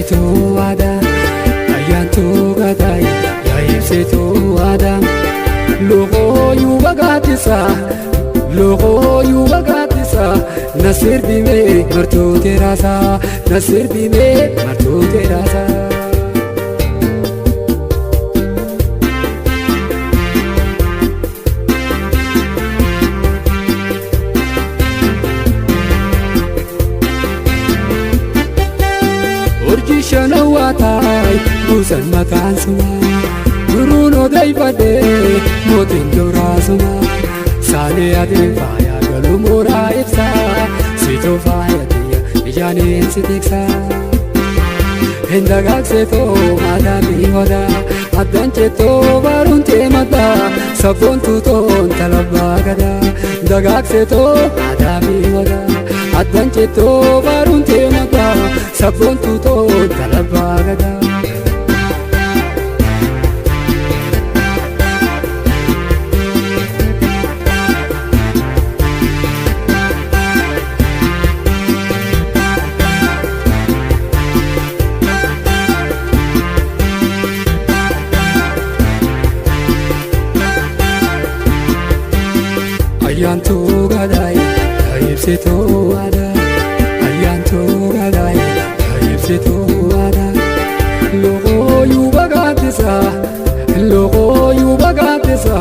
ibsituu aadaa ayyaantuu gadaa yaa ibsituu aadaa looyuu bagaatisa nasir bimee martuu teeraasaa nasir bimee martuu teeraasaa. Shanawaatai buusan maqaan sumaa duruun odeeffadhee mootiin duraa sumaa saalee adii faayaa galuu mooraa ibsaa siitoo faayatee ijaaniin si tiksaa hin dagaagseetoo maadaamii hodaa addaan jettoo baaruun teemataa sabboon tuutoon talabbaa gadaa dagaagseetoo maadaamii hodaa addaan jettoo baaruun teemataa sabboon tuutoon talabbaa gadaa. Ayyaantuu gadaa yaa ibsituu aadaa ayyaantuu gadaa yaa ibsituu aadaa looyuu bagaatisa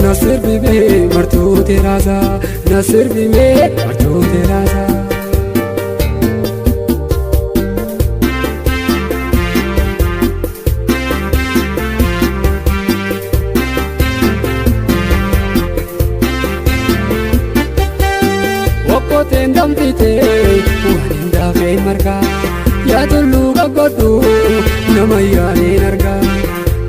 nasir bimee martuu teeraasaa nasir bimee martuu teeraasaa. Okkoteen damfitee waan hin daafeen margaa yaa tulluu gaggodhu nama yaadeen argaa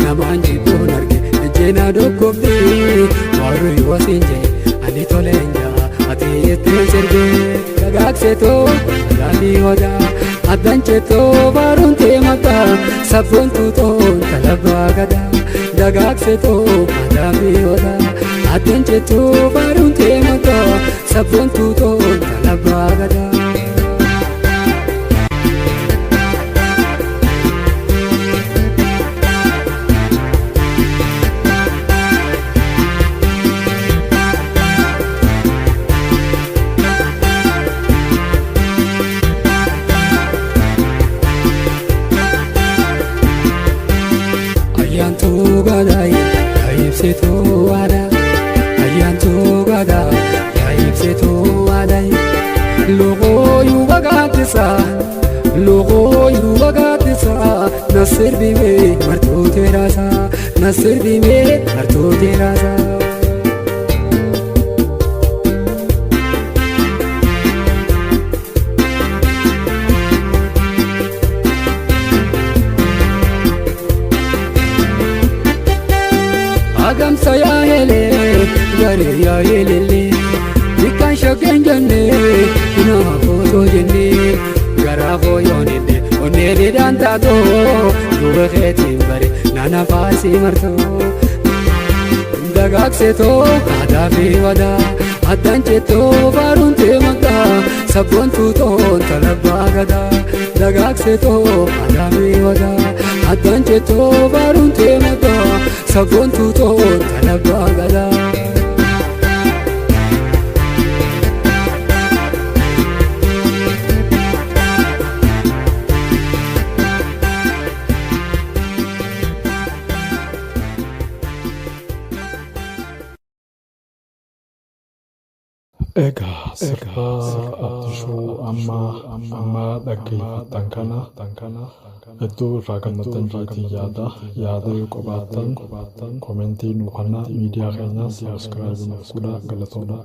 namaan jibboon arge ejjeenaa doggobdee warri wasiin jee ani toleen jaa ati jetteen sirgee dagaagseetoo alaafii hodaa addaan jettoo baaruun teemataa sabboon tuutoon talabbaa gadaa dagaagseetoo alaafii hodaa addaan jettoo baaruun teemataa sabboon tuutoon talabbaa gadaa. Ayyaantuu gadaa yaa ibsituu aadaa ayyaantuu gadaa yaa ibsituu aadaa looyuu bagaatisa nasir bimee martuu teeraasaa nasir bimee martuu teeraasaa. Agamsa yaa helee garee yaa heelellee bikkaan shaggeen jennee nama footoo jennee garaa fooyoonillee onnee didaan taatoo duuba keetiin bare nana faasii martoo dagaagseetoo aadaa fi wadaa addaan jettoo baaruun teemataa sabboon tuutoon talabbaa gadaa dagaagseetoo aadaa fi wadaa addaan jettoo baaruun teemataa sabboon tuutoon talabbaa gadaa. Egaa sirba Abdishuu amma dhaggeeffattan kana hedduu irraa gammaddan jeetii yaada yoo qabaattan komentii nuuf kennaa miidiyaa keenyaas sabiskiraayib nuuf godhaa galatoomna.